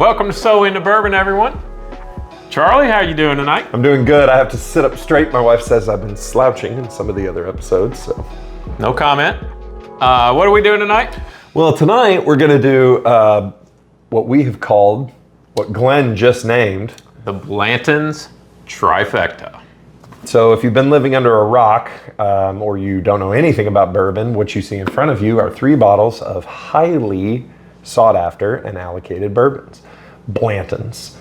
Welcome to So Into Bourbon, everyone. Charlie, how you doing tonight? I'm doing good. I have to sit up straight. My wife says I've been slouching in some of the other episodes, so. No comment. What are we doing tonight? Well, tonight we're gonna do what we have called, what Glenn just named, The Blanton's Trifecta. So if you've been living under a rock or you don't know anything about bourbon, what you see in front of you are 3 bottles of highly sought after and allocated bourbons. Blantons.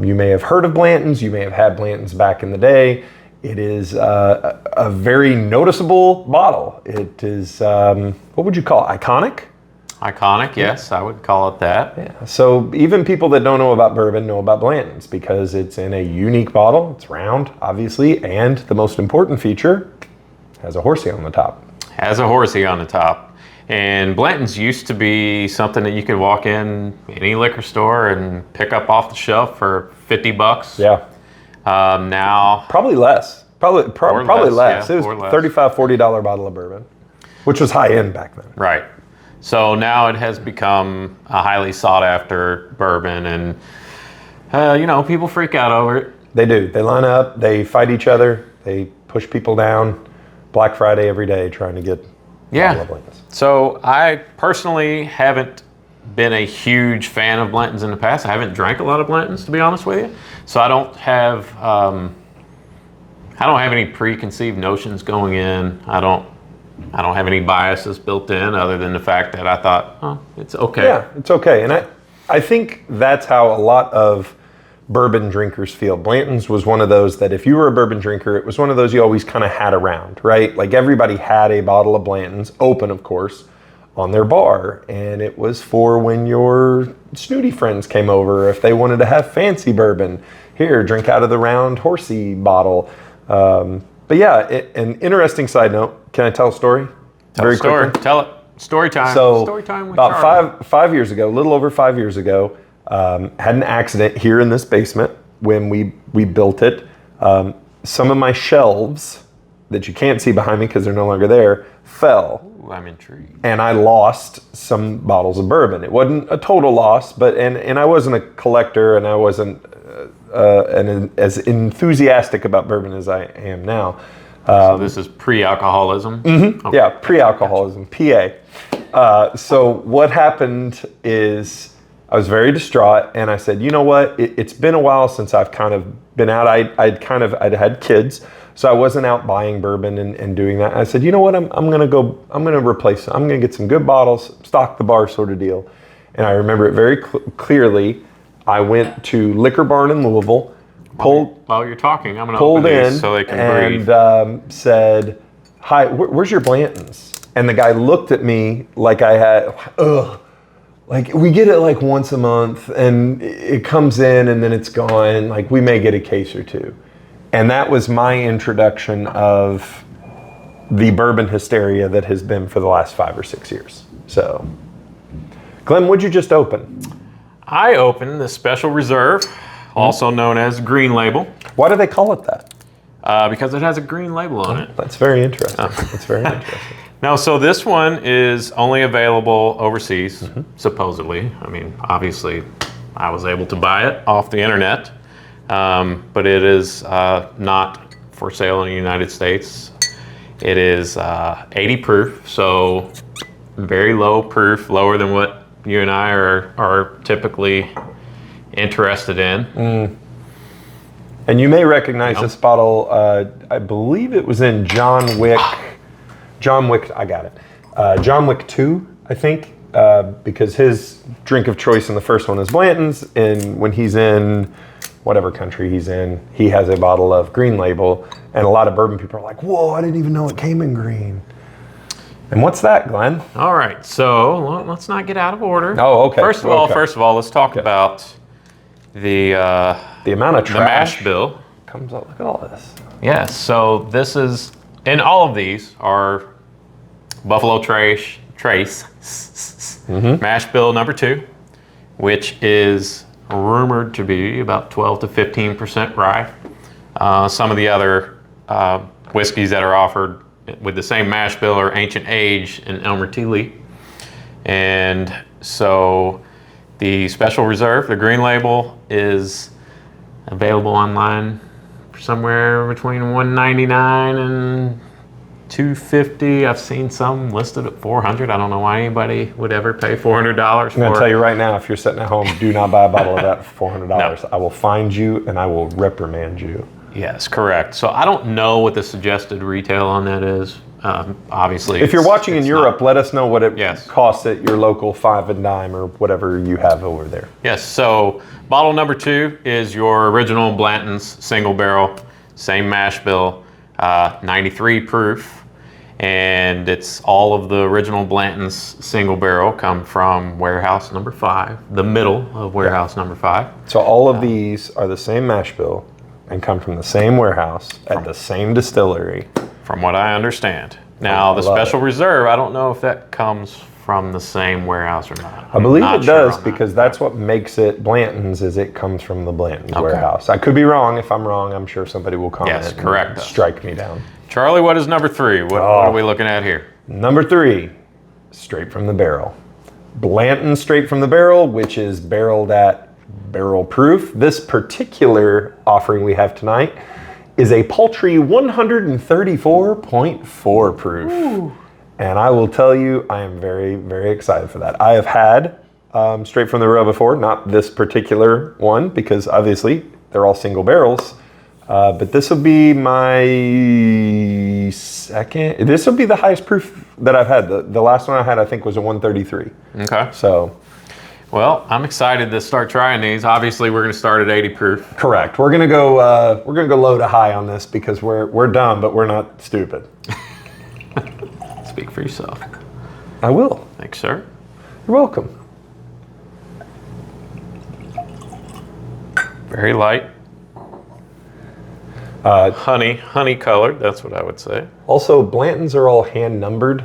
You may have heard of Blantons, you may have had Blantons back in the day. It is a very noticeable bottle. It is, what would you call it, iconic? Iconic, yes, I would call it that. Yeah. So even people that don't know about bourbon know about Blanton's because it's in a unique bottle. It's round, obviously, and the most important feature, has a horsey on the top. Has a horsey on the top. And Blanton's used to be something that you could walk in any liquor store and pick up off the shelf for $50. Yeah. Now... Probably less. Probably less. Yeah, it was $35, $40 bottle of bourbon, which was high end back then. Right. So now it has become a highly sought after bourbon, and people freak out over it. They do. They line up, they fight each other, they push people down. Black Friday every day trying to get Blantons. So I personally haven't been a huge fan of Blantons in the past. I haven't drank a lot of Blantons, to be honest with you. So I don't have any preconceived notions going in. I don't have any biases built in other than the fact that I thought, oh, it's okay. Yeah, it's okay. And I think that's how a lot of bourbon drinkers feel. Blanton's was one of those that if you were a bourbon drinker, it was one of those you always kind of had around, right? Like everybody had a bottle of Blanton's, open of course, on their bar. And it was for when your snooty friends came over, if they wanted to have fancy bourbon. Here, drink out of the round horsey bottle. But yeah, an interesting side note. Can I tell a story? Tell a story. Tell it. Story time. So story time with about Charlie. five years ago, a little over 5 years ago, had an accident here in this basement when we built it. Some of my shelves that you can't see behind me because they're no longer there fell. Ooh, I'm intrigued. And I lost some bottles of bourbon. It wasn't a total loss, but and I wasn't a collector and I wasn't as enthusiastic about bourbon as I am now. So this is pre-alcoholism? Mm-hmm. Okay. Yeah, pre-alcoholism, PA. So what happened is I was very distraught and I said, you know what, it's been a while since I've kind of been out. I'd had kids, so I wasn't out buying bourbon and doing that. I said, you know what, I'm gonna replace it. I'm gonna get some good bottles, stock the bar sort of deal. And I remember it very clearly. I went to Liquor Barn in Louisville, While you're talking, I'm going to open these so they can breathe. And said, hi, where's your Blantons? And the guy looked at me like I had, like we get it like once a month and it comes in and then it's gone. Like we may get a case or two. And that was my introduction of the bourbon hysteria that has been for the last 5 or 6 years. So, Glenn, what'd you just open? I opened the Special Reserve, also known as Green Label. Why do they call it that? Because it has a green label on it. That's very interesting. That's very interesting. Now, so this one is only available overseas, supposedly. I mean, obviously, I was able to buy it off the internet, but it is not for sale in the United States. It is 80 proof, so very low proof, lower than what you and I are typically interested in. And you may recognize this bottle. I believe it was in John Wick. I got it. John Wick 2, I think, because his drink of choice in the first one is Blanton's, and when he's in whatever country he's in, he has a bottle of Green Label, and a lot of bourbon people are like, "Whoa, I didn't even know it came in green." And what's that, Glenn? All right, so let's not get out of order. Oh, okay. First of all, let's talk about the amount of trash. The mash bill comes up. Look at all this. Yes. So this is, and all of these are Buffalo Trace mash bill number 2, which is rumored to be about 12 to 15% rye. Some of the other whiskeys that are offered with the same mash bill are Ancient Age and Elmer T. Lee. And so The Special Reserve, the green label, is available online for somewhere between $199 and $250. I've seen some listed at $400. I don't know why anybody would ever pay $400 for it. I'm going to tell you right now, if you're sitting at home, do not buy a bottle of that for $400. No. I will find you and I will reprimand you. Yes, correct. So I don't know what the suggested retail on that is. Obviously, if you're watching in Europe, let us know what it Yes. costs at your local Five and Dime or whatever you have over there. Yes, so bottle number 2 is your original Blanton's single barrel, same mash bill, 93 proof, and it's all of the original Blanton's single barrel come from warehouse number 5, the middle of warehouse number 5. So all of these are the same mash bill and come from the same warehouse at the same distillery. From what I understand. Now, the Special Reserve, I don't know if that comes from the same warehouse or not. I believe Not it sure does on because that's what makes it Blanton's, is it comes from the Blanton's Okay. warehouse. I could be wrong. If I'm wrong, I'm sure somebody will comment Yes, and correct. strike me down. Charlie, what is number 3? What are we looking at here? Number 3, straight from the barrel. Blanton straight from the barrel, which is barreled at barrel proof. This particular offering we have tonight is a paltry 134.4 proof. Ooh. And I will tell you, I am very, very excited for that. I have had straight from the barrel before, not this particular one, because obviously they're all single barrels. But this will be my second. This will be the highest proof that I've had. The last one I had, I think, was a 133. Okay. So, well, I'm excited to start trying these. Obviously, we're going to start at 80 proof. correct. We're gonna go. We're gonna go low to high on this because we're dumb, but we're not stupid. Speak for yourself. I will. Thanks, sir. You're welcome. Very light. Honey colored. That's what I would say. Also, Blantons are all hand numbered,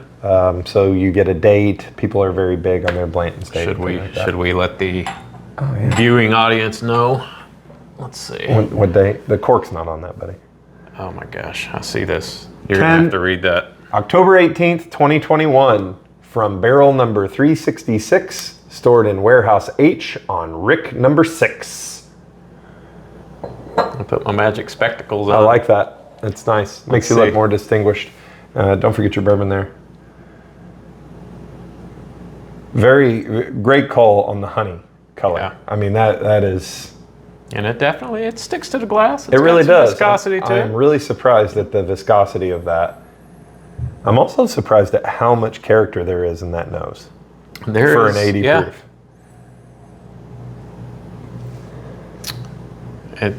so you get a date. People are very big on their Blanton's date. Should like we let the viewing audience know? Let's see. What date? The cork's not on that, buddy. Oh my gosh, I see this. You're gonna have to read that. October 18th, 2021, from barrel number 366, stored in warehouse H on Rick number 6. I'll put my magic spectacles on. I like that. It's nice. Makes you look more distinguished. Don't forget your bourbon there. Very great call on the honey color. Yeah. I mean, that is... And it sticks to the glass. It really does. Viscosity too. I'm really surprised at the viscosity of that. I'm also surprised at how much character there is in that nose for an 80 proof.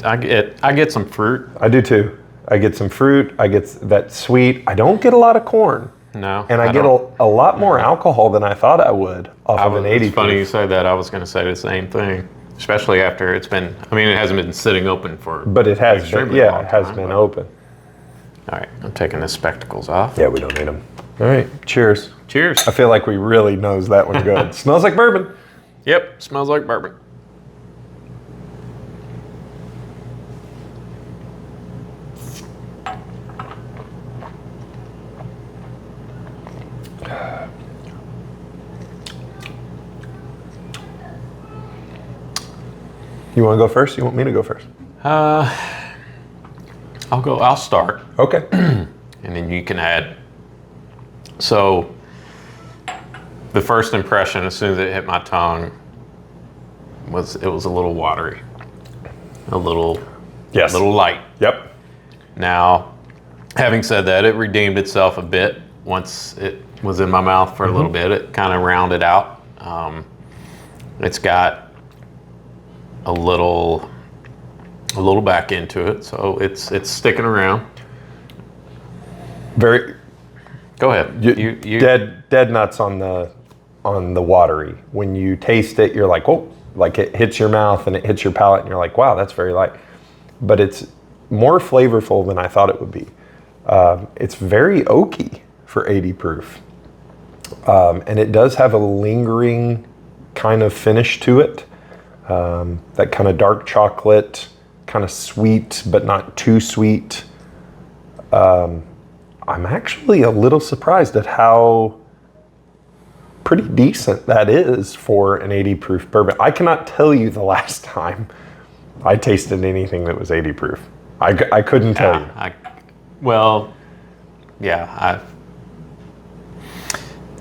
I get some fruit. I do too. I get some fruit. I get that sweet. I don't get a lot of corn. No. And I get a lot more alcohol than I thought I would off of an 80 It's funny you proof. say that. I was going to say the same thing, especially after it's been. I mean, it hasn't been sitting open for. But it has been. extremely Yeah, long it has time, been but- open. All right, I'm taking the spectacles off. Yeah, we don't need them. All right. Cheers. Cheers. I feel like we really nose that one good. Smells like bourbon. Yep, smells like bourbon. You want to go first? You want me to go first? I'll start, Okay. and then you can add. So, the first impression, as soon as it hit my tongue, was a little watery, a little light. Yep. Now, having said that, it redeemed itself a bit once it was in my mouth for a little bit. It kind of rounded out. It's got a little back into it, so it's sticking around. Very. Go ahead. You Dead nuts on the watery. When you taste it, you're like, oh, like it hits your mouth and it hits your palate, and you're like, wow, that's very light. But it's more flavorful than I thought it would be. It's very oaky for 80 proof, and it does have a lingering kind of finish to it. That kind of dark chocolate, kind of sweet, but not too sweet. I'm actually a little surprised at how pretty decent that is for an 80 proof bourbon. I cannot tell you the last time I tasted anything that was 80 proof. I couldn't tell you.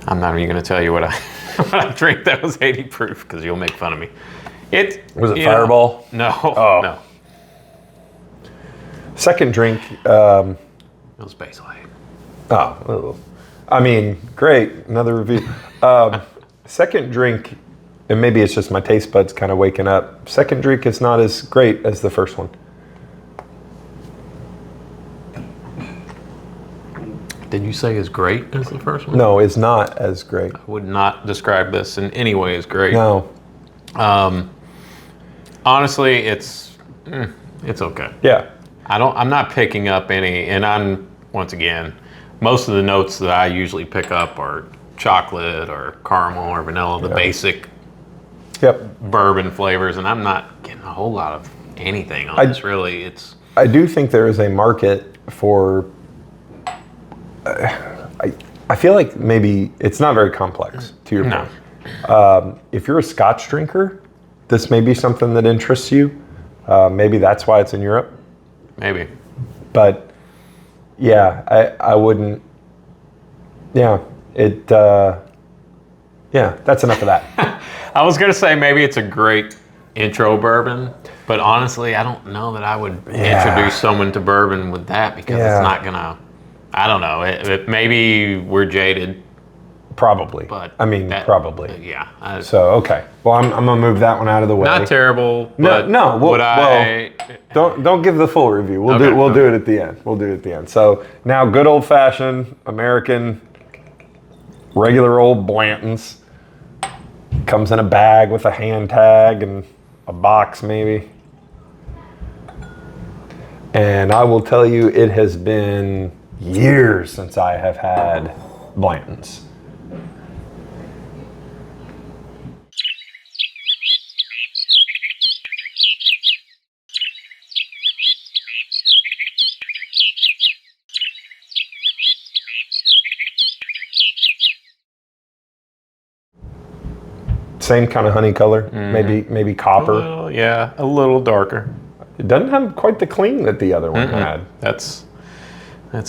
I'm not even going to tell you what I drink that was 80 proof because you'll make fun of me. Was it Fireball? No. Oh. No. Second drink. It was Basil. Oh, I mean, great. Another review. Second drink, and maybe it's just my taste buds kind of waking up. Second drink is not as great as the first one. Did you say as great as the first one? No, it's not as great. I would not describe this in any way as great. No. Honestly, it's okay. Yeah. I'm not picking up any, and once again, most of the notes that I usually pick up are chocolate or caramel or vanilla, the basic bourbon flavors, and I'm not getting a whole lot of anything on this, really. I do think there is a market for, I feel like maybe it's not very complex, to your point. If you're a Scotch drinker, this may be something that interests you. Maybe that's why it's in Europe. Maybe. But yeah, I wouldn't. Yeah, that's enough of that. I was gonna say maybe it's a great intro bourbon, but honestly, I don't know that I would introduce someone to bourbon with that because it's not gonna. I don't know. Maybe we're jaded. Probably. But probably. Yeah. So okay. Well, I'm gonna move that one out of the way. Not terrible. But don't give the full review. We'll do it at the end. We'll do it at the end. So now, good old fashioned American, regular old Blantons. Comes in a bag with a hand tag and a box maybe. And I will tell you, it has been years since I have had Blantons. Same kind of honey color, maybe copper. Well, yeah, a little darker. It doesn't have quite the cling that the other one had. That's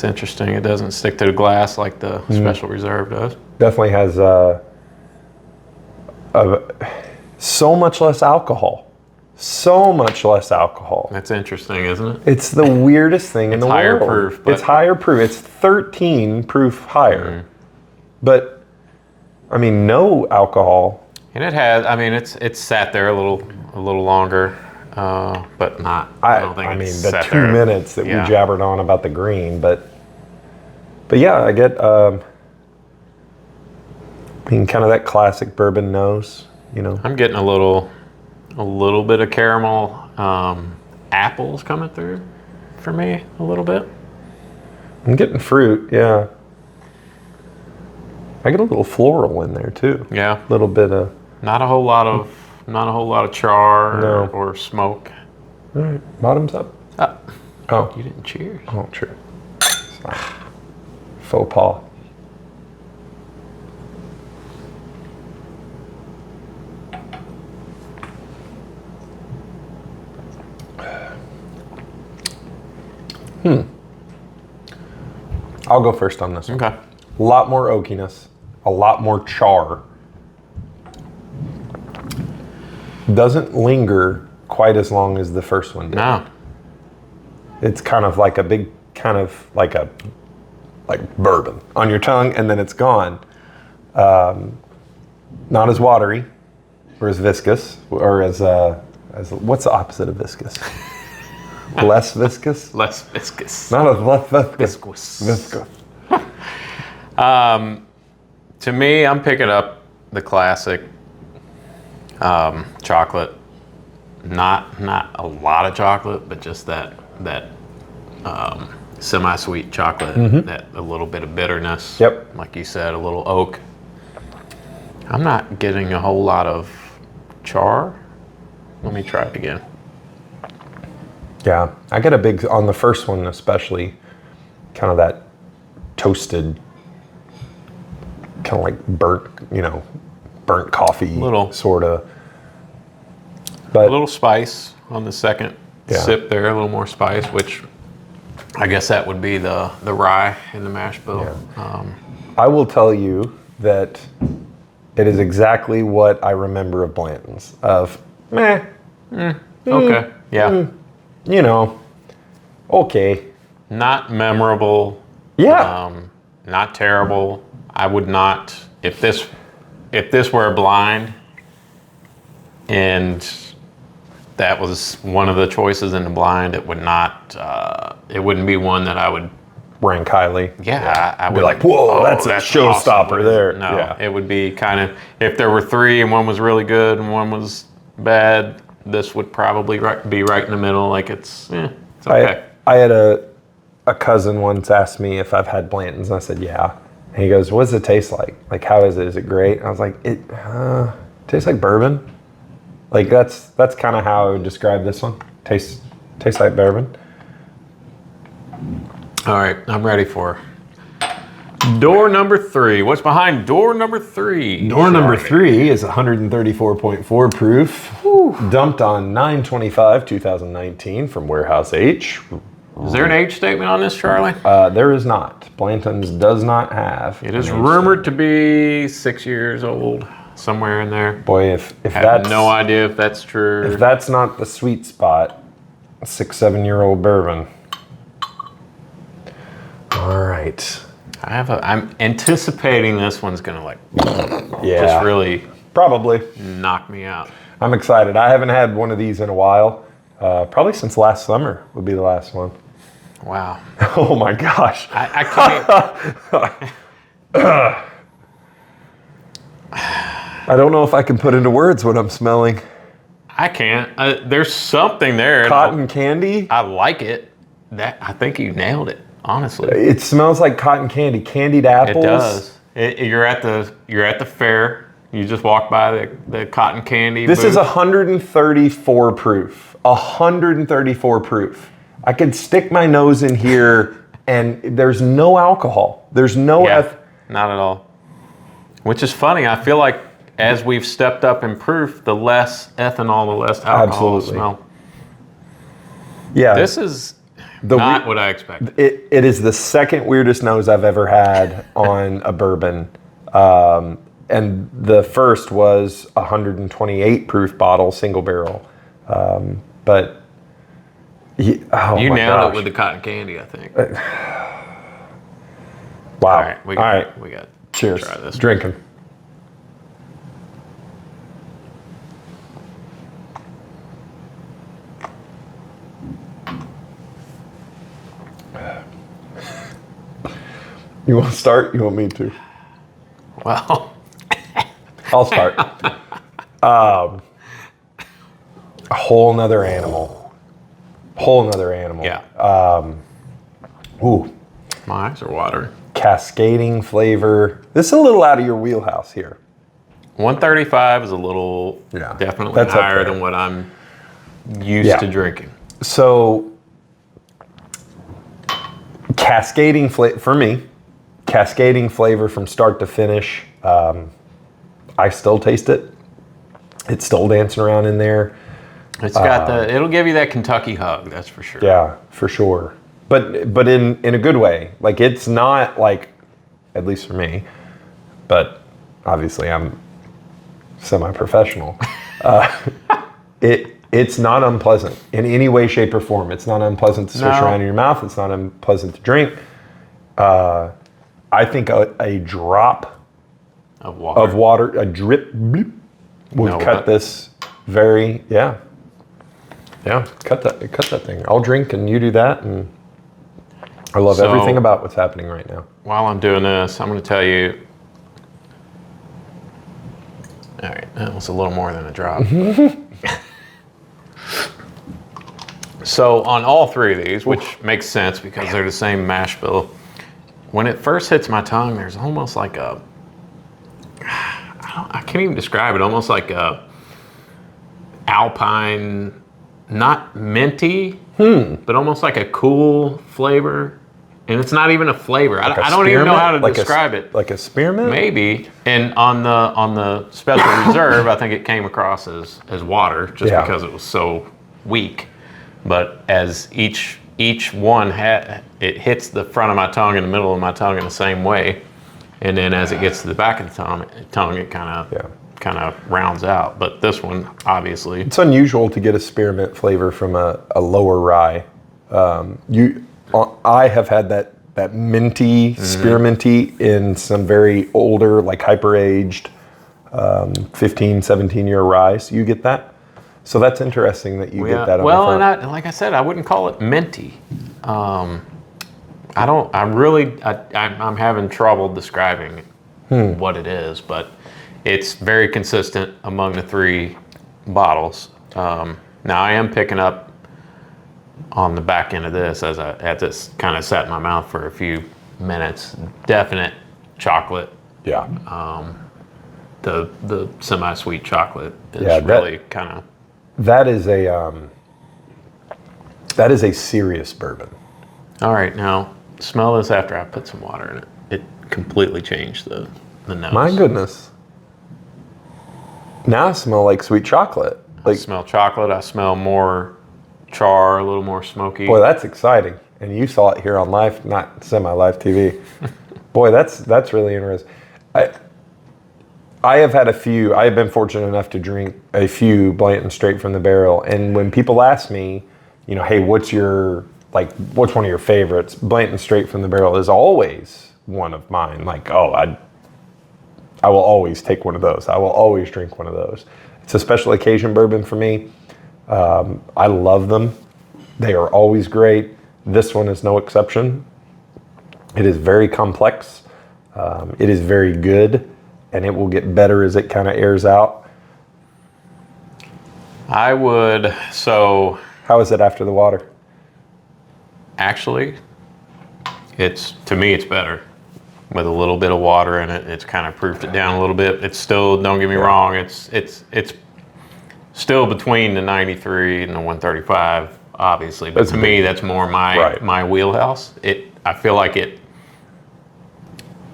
interesting. It doesn't stick to the glass like the Special Reserve does. Definitely has so much less alcohol. So much less alcohol. That's interesting, isn't it? It's the weirdest thing in the world. Higher proof. It's higher proof. It's 13 proof higher. But I mean, no alcohol. And it has. I mean, it's sat there a little longer, but not. I don't think it's the sat 2 there. minutes that we jabbered on about the green, but yeah, I get. I mean, kind of that classic bourbon nose, you know. I'm getting a little bit of caramel, apples coming through for me a little bit. I'm getting fruit, yeah. I get a little floral in there too. Yeah, a little bit of. Not a whole lot of char or smoke. All right, bottoms up. Oh, you didn't cheers. Oh, true. Faux pas. I'll go first on this one. Okay. A lot more oakiness, a lot more char. Doesn't linger quite as long as the first one did. No. It's kind of like like bourbon on your tongue, and then it's gone. Not as watery, or as viscous, or as what's the opposite of viscous? Less viscous? Less viscous. Not as less viscous. Viscous. To me, I'm picking up the classic chocolate. Not a lot of chocolate, but just that semi-sweet chocolate, that a little bit of bitterness. Yep. Like you said, a little oak. I'm not getting a whole lot of char. Let me try it again. Yeah, I get a big, on the first one especially, kind of that toasted kind of like burnt coffee, sort of. But a little spice on the second sip there, a little more spice, which I guess that would be the rye in the mash bill. Yeah. I will tell you that it is exactly what I remember of Blanton's, of meh. Okay. Yeah. Okay. Not memorable. Yeah. Not terrible. I would not, if this were a blind and that was one of the choices in the blind, it would not, it wouldn't be one that I would rank highly. Yeah. I would be like, whoa, that's a showstopper awesome. there. No, it would be kind of, if there were three and one was really good and one was bad, this would probably be right in the middle. Like it's okay. I had a cousin once asked me if I've had Blanton's, and I said, yeah. And he goes, what does it taste like? Like, how is it? Is it great? And I was like, it tastes like bourbon. Like, that's kind of how I would describe this one. Tastes like bourbon. All right, I'm ready for door number 3. What's behind door number 3? Door number 3 is 134.4 proof, dumped on 9/25/2019 from Warehouse H. Is there an age statement on this, Charlie? There is not. Blanton's does not have. It is rumored to be 6 years old, somewhere in there. Boy, if I have no idea if that's true. If that's not the sweet spot, 6-7-year-old bourbon. All right. I'm anticipating this one's gonna just really probably knock me out. I'm excited. I haven't had one of these in a while. Probably since last summer would be the last one. Wow. Oh my gosh. I can't. I don't know if I can put into words what I'm smelling. I can't. There's something there. Cotton candy? I like it. I think you nailed it, honestly. It smells like cotton candy, candied apples. It does. You're at the fair. You just walk by the cotton candy This booth. is 134 proof. 134 proof. I could stick my nose in here and there's no alcohol. There's no not at all. Which is funny. I feel like as we've stepped up in proof, the less ethanol, the less alcohol will smell. Yeah. This is not what I expected. It is the second weirdest nose I've ever had on a bourbon. And the first was 128 proof bottle, single barrel. But you nailed it with the cotton candy, I think. Wow. All right, we got. Cheers. Try this. Drinking. You want to start? You want me to? Well, I'll start. A whole nother animal. Yeah. Ooh. My eyes are watering. Cascading flavor. This is a little out of your wheelhouse here. 135 is a little definitely higher than what I'm used to drinking. So, cascading flavor for me. Cascading flavor from start to finish. I still taste it. It's still dancing around in there. It's got it'll give you that Kentucky hug, that's for sure. Yeah, for sure. But in a good way. Like, it's not like, at least for me, but obviously I'm semi-professional. It's not unpleasant in any way, shape, or form. It's not unpleasant to swish around in your mouth. It's not unpleasant to drink. I think a drop of water, a drip bleep, would cut this very, cut that thing. I'll drink and you do that, and I love everything about what's happening right now. While I'm doing this, I'm going to tell you. All right, that was a little more than a drop. So on all three of these, which makes sense because they're the same mash bill, when it first hits my tongue, there's almost like I can't even describe it, almost like a alpine, not minty, but almost like a cool flavor. and it's not even a flavor. Like I don't even know how to like describe it. Like a spearmint? Maybe. And on the special reserve, I think it came across as water just because it was so weak. But as each one it hits the front of my tongue and the middle of my tongue in the same way, and then as it gets to the back of the tongue, it kind of rounds out. But this one, obviously, it's unusual to get a spearmint flavor from a lower rye. I have had that minty, spearminty in some very older, like hyper-aged 15, 17-year rye. So you get that? So that's interesting that you get that on the front. Well, and like I said, I wouldn't call it minty. I'm having trouble describing what it is, but it's very consistent among the 3 bottles. Now I am picking up on the back end of this as I had this kind of sat in my mouth for a few minutes. Definite chocolate. Yeah. The semi-sweet chocolate is really kind of. That is a serious bourbon. All right, now smell this after I put some water in it. It completely changed the nose. My goodness. Now I smell like sweet chocolate. I smell chocolate. I smell more char, a little more smoky. Boy, that's exciting. And you saw it here on live, not semi-live TV. Boy, that's really interesting. I have had I have been fortunate enough to drink a few Blanton straight from the barrel. And when people ask me, hey, what's one of your favorites? Blanton straight from the barrel is always one of mine. Like, I will always take one of those. I will always drink one of those. It's a special occasion bourbon for me. I love them. They are always great. This one is no exception. It is very complex. It is very good, and it will get better as it kind of airs out. How is it after the water? Actually, to me it's better. With a little bit of water in it, it's kind of proofed it down a little bit. It's still, don't get me wrong, it's still between the 93 and the 135, obviously. But to me, that's more my wheelhouse. I feel like it's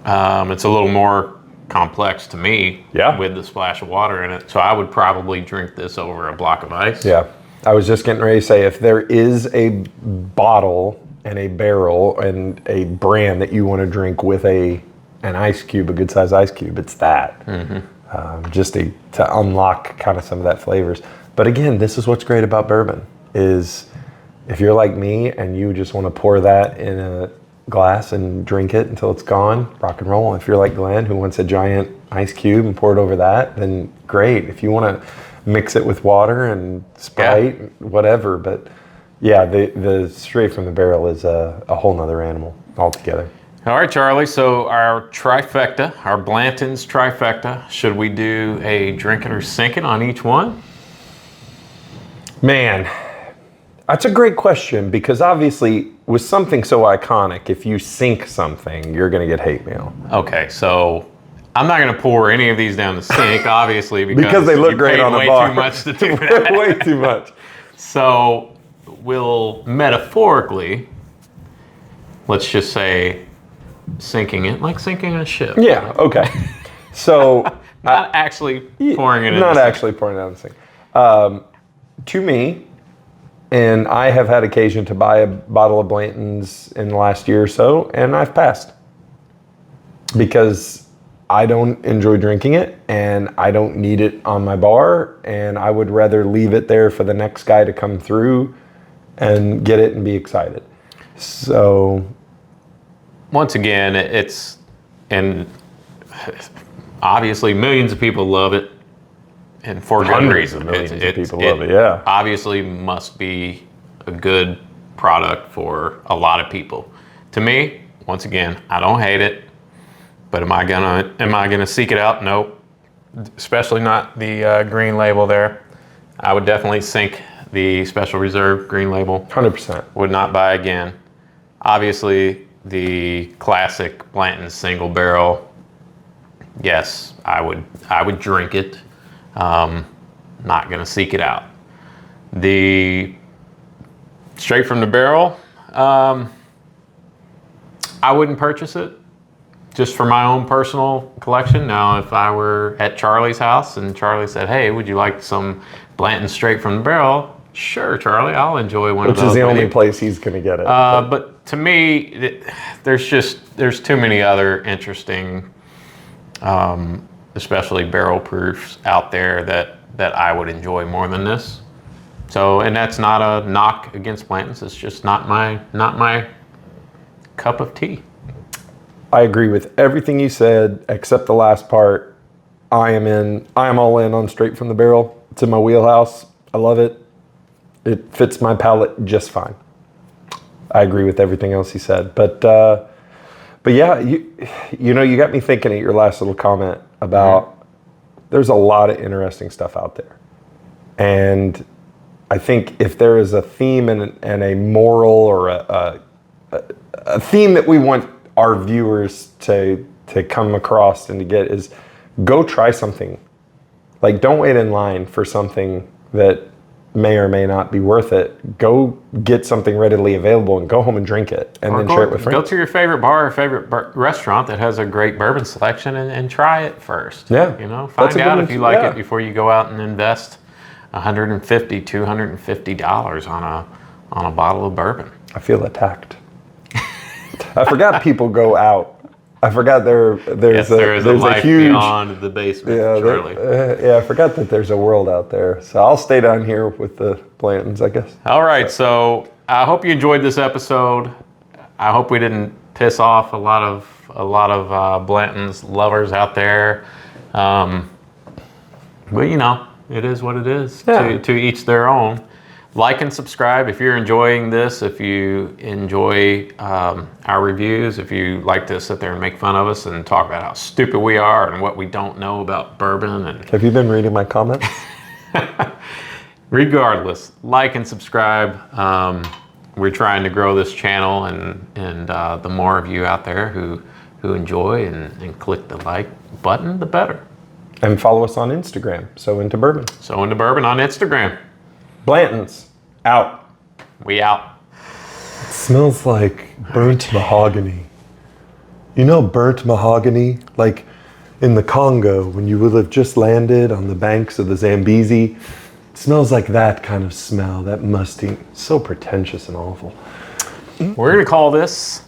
a little more complex to me with the splash of water in it. So I would probably drink this over a block of ice. Yeah. I was just getting ready to say, if there is a bottle and a barrel and a brand that you want to drink with an ice cube, a good size ice cube, it's that. Just to unlock kind of some of that flavors. But again, this is what's great about bourbon is if you're like me and you just want to pour that in a glass and drink it until it's gone, rock and roll. If you're like Glenn who wants a giant ice cube and pour it over that, then great. If you want to mix it with water and Sprite, whatever. But yeah, the straight from the barrel is a whole nother animal altogether. All right, Charlie, so our trifecta, our Blanton's trifecta, should we do a drink it or sink it on each one? Man, that's a great question because obviously with something so iconic, if you sink something, you're going to get hate mail. Okay, so I'm not going to pour any of these down the sink, obviously, because they look great on the bar. Way too much to do that. Way too much. So we'll metaphorically, let's just say, sinking it like sinking a ship. Yeah, okay. So not actually pouring it in. Not actually pouring it down the sink. To me, and I have had occasion to buy a bottle of Blanton's in the last year or so, and I've passed. Because I don't enjoy drinking it, and I don't need it on my bar, and I would rather leave it there for the next guy to come through and get it and be excited. So once again, and obviously millions of people love it, and for good reason. Millions of people love it, yeah. Obviously must be a good product for a lot of people. To me, once again, I don't hate it, but am I gonna seek it out? Nope. Especially not the green label there. I would definitely sink the Special Reserve green label. 100%. Would not buy again. Obviously, the classic Blanton single barrel. Yes, I would drink it. Not gonna seek it out. The straight from the barrel. I wouldn't purchase it just for my own personal collection. Now, if I were at Charlie's house and Charlie said, hey, would you like some Blanton straight from the barrel? Sure, Charlie, I'll enjoy one of those. Which is the only place he's going to get it. But to me, there's too many other interesting, especially barrel proofs out there that I would enjoy more than this. So, and that's not a knock against Blantons. It's just not my cup of tea. I agree with everything you said except the last part. I am all in on straight from the barrel. It's in my wheelhouse. I love it. It fits my palate just fine. I agree with everything else he said. But yeah, you know, you got me thinking at your last little comment about there's a lot of interesting stuff out there. And I think if there is a theme and a moral or a theme that we want our viewers to come across and to get is go try something. Like, don't wait in line for something that may or may not be worth it. Go get something readily available and go home and drink it and then share it with friends. Go to your favorite bar or favorite restaurant that has a great bourbon selection and try it first. Yeah. You know, find out if you like it before you go out and invest $150, $250 on a bottle of bourbon. I feel attacked. I forgot people go out. I forgot there's a life huge beyond the basement. Surely. I forgot that there's a world out there. So I'll stay down here with the Blantons, I guess. All right. So I hope you enjoyed this episode. I hope we didn't piss off a lot of Blanton's lovers out there. But you know, it is what it is. Yeah. To each their own. Like and subscribe if you're enjoying this, if you enjoy our reviews, if you like to sit there and make fun of us and talk about how stupid we are and what we don't know about bourbon. And have you been reading my comments? Regardless, like and subscribe. We're trying to grow this channel, and the more of you out there who enjoy and click the like button, the better. And follow us on Instagram, So Into Bourbon. So Into Bourbon on Instagram. Blantons, out. We out. It smells like burnt mahogany. You know burnt mahogany? Like in the Congo, when you will have just landed on the banks of the Zambezi. It smells like that kind of smell, that musty, so pretentious and awful. We're going to call this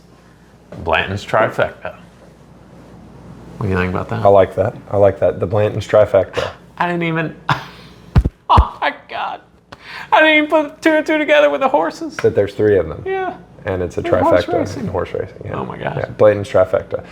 Blanton's Trifecta. What do you think about that? I like that. The Blanton's Trifecta. I didn't even... Oh my God. I didn't even put 2 and 2 together with the horses. But there's 3 of them. Yeah. And it's a trifecta horse racing. in horse racing. Yeah. Oh my gosh. Yeah, Blanton's Trifecta.